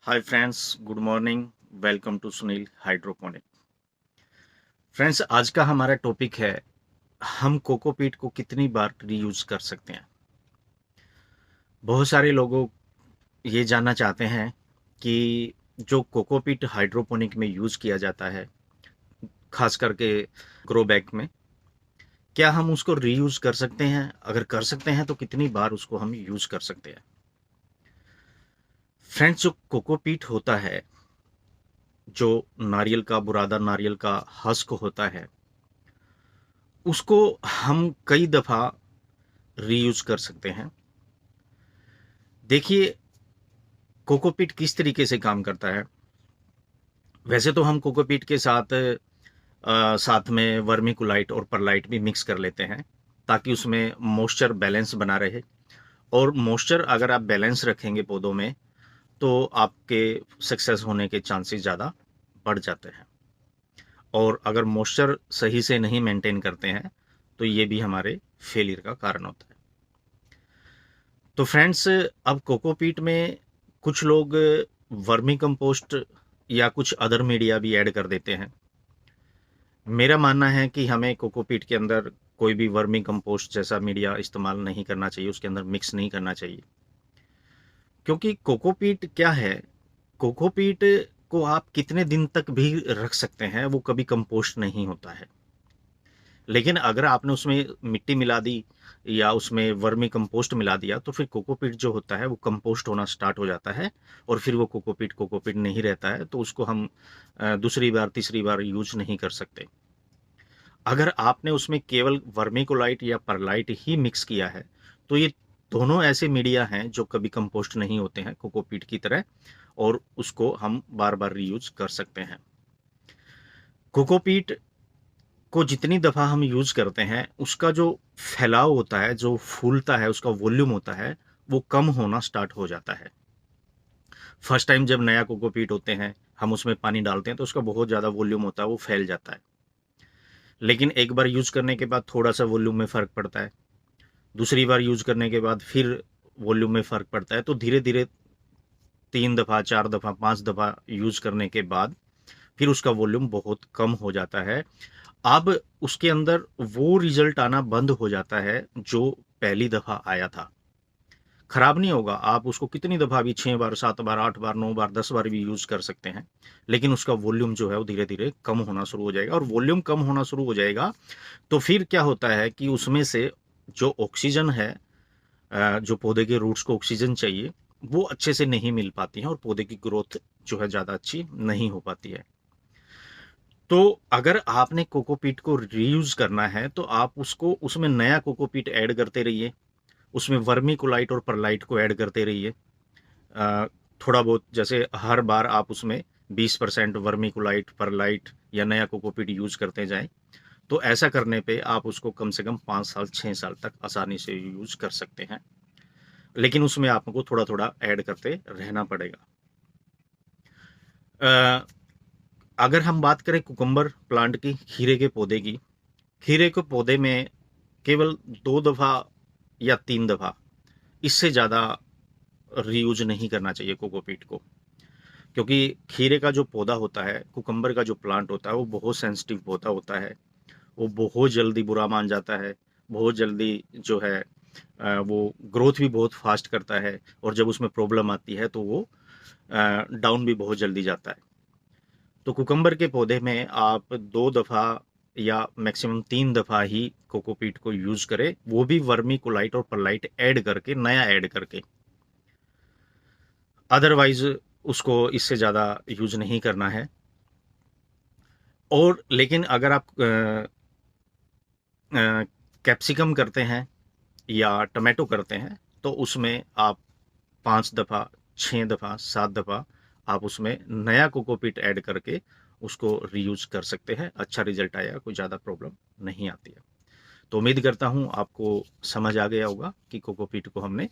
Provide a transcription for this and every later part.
Hi friends, good morning. Welcome to Sunil hydroponic. Friends, आज का हमारा टॉपिक है हम कोकोपीट को कितनी बार रीयूज कर सकते हैं। बहुत सारे लोगों ये जानना चाहते हैं कि जो कोकोपीट हाइड्रोपोनिक में यूज किया जाता है, खास करके ग्रो बैग में, क्या हम उसको रीयूज कर सकते हैं? अगर कर सकते हैं तो कितनी बार उसको हम यूज कर सकते हैं। फ्रेंड्स, जो कोकोपीट होता है, जो नारियल का बुरादा नारियल का हस्क होता है, उसको हम कई दफ़ा रीयूज कर सकते हैं। देखिए, कोकोपीट किस तरीके से काम करता है। वैसे तो हम कोकोपीट के साथ में वर्मिकुलाइट और परलाइट भी मिक्स कर लेते हैं ताकि उसमें मॉइस्चर बैलेंस बना रहे। और मॉइस्चर अगर आप बैलेंस रखेंगे पौधों में तो आपके सक्सेस होने के चांसेस ज़्यादा बढ़ जाते हैं। और अगर मॉइस्चर सही से नहीं मेंटेन करते हैं तो ये भी हमारे फेलियर का कारण होता है। तो फ्रेंड्स, अब कोकोपीट में कुछ लोग वर्मी कंपोस्ट या कुछ अदर मीडिया भी ऐड कर देते हैं। मेरा मानना है कि हमें कोकोपीट के अंदर कोई भी वर्मी कंपोस्ट जैसा मीडिया इस्तेमाल नहीं करना चाहिए, उसके अंदर मिक्स नहीं करना चाहिए। क्योंकि कोकोपीट क्या है, कोकोपीट को आप कितने दिन तक भी रख सकते हैं, वो कभी कंपोस्ट नहीं होता है। लेकिन अगर आपने उसमें मिट्टी मिला दी या उसमें वर्मी कंपोस्ट मिला दिया तो फिर कोकोपीट जो होता है वो कंपोस्ट होना स्टार्ट हो जाता है और फिर वो कोकोपीट नहीं रहता है, तो उसको हम दूसरी बार तीसरी बार यूज नहीं कर सकते। अगर आपने उसमें केवल वर्मिकोलाइट या परलाइट ही मिक्स किया है तो ये दोनों ऐसे मीडिया हैं जो कभी कंपोस्ट नहीं होते हैं कोकोपीट की तरह, और उसको हम बार बार रीयूज कर सकते हैं। कोकोपीट को जितनी दफ़ा हम यूज़ करते हैं, उसका जो फैलाव होता है, जो फूलता है, उसका वॉल्यूम होता है, वो कम होना स्टार्ट हो जाता है। फर्स्ट टाइम जब नया कोकोपीट होते हैं, हम उसमें पानी डालते हैं, तो उसका बहुत ज़्यादा वॉल्यूम होता है, वो फैल जाता है। लेकिन एक बार यूज़ करने के बाद थोड़ा-सा वॉल्यूम में फ़र्क पड़ता है। दूसरी बार यूज़ करने के बाद फिर वॉल्यूम में फ़र्क पड़ता है। तो धीरे-धीरे 3 दफ़ा, 4 दफ़ा, 5 दफ़ा यूज़ करने के बाद फिर उसका वॉल्यूम बहुत कम हो जाता है। अब उसके अंदर वो रिजल्ट आना बंद हो जाता है जो पहली दफा आया था। खराब नहीं होगा, आप उसको कितनी दफा भी 6 बार, 7 बार, 8 बार, 9 बार, 10 बार भी यूज कर सकते हैं, लेकिन उसका वॉल्यूम जो है वो धीरे धीरे कम होना शुरू हो जाएगा। और वॉल्यूम कम होना शुरू हो जाएगा तो फिर क्या होता है कि उसमें से जो ऑक्सीजन है, जो पौधे के रूट्स को ऑक्सीजन चाहिए, वो अच्छे से नहीं मिल पाती है और पौधे की ग्रोथ जो है ज़्यादा अच्छी नहीं हो पाती है। तो अगर आपने कोकोपीट को रीयूज करना है तो आप उसको उसमें नया कोकोपीट ऐड करते रहिए, उसमें वर्मीकुलाइट और परलाइट को ऐड करते रहिए। थोड़ा बहुत, जैसे हर बार आप उसमें 20% वर्मीकुलाइट, परलाइट या नया कोकोपीट यूज करते जाएं, तो ऐसा करने पे आप उसको कम से कम 5 साल 6 साल तक आसानी से यूज कर सकते हैं। लेकिन उसमें आपको थोड़ा थोड़ा ऐड करते रहना पड़ेगा। अ, अगर हम बात करें कुकुम्बर प्लांट की, खीरे के पौधे की, खीरे के पौधे में केवल 2 दफ़ा या 3 दफ़ा, इससे ज़्यादा रीयूज नहीं करना चाहिए कोकोपीट को। क्योंकि खीरे का जो पौधा होता है, कुकुम्बर का जो प्लांट होता है, वो बहुत सेंसिटिव पौधा होता है। वो बहुत जल्दी बुरा मान जाता है, बहुत जल्दी जो है वो ग्रोथ भी बहुत फास्ट करता है, और जब उसमें प्रॉब्लम आती है तो वो डाउन भी बहुत जल्दी जाता है। तो कुकुम्बर के पौधे में आप 2 दफ़ा या मैक्सिमम 3 दफ़ा ही कोकोपीट को यूज करें, वो भी वर्मीकुलाइट और परलाइट ऐड करके, नया ऐड करके। अदरवाइज उसको इससे ज़्यादा यूज नहीं करना है। और लेकिन अगर आप कैप्सिकम करते हैं या टमाटो करते हैं तो उसमें आप 5 दफ़ा, 6 दफ़ा, 7 दफ़ा आप उसमें नया कोकोपीट ऐड करके उसको रीयूज कर सकते हैं। अच्छा रिजल्ट आएगा, कोई ज़्यादा प्रॉब्लम नहीं आती है। तो उम्मीद करता हूँ आपको समझ आ गया होगा कि कोकोपीट को हमने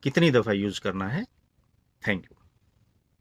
कितनी दफ़ा यूज करना है। Thank you.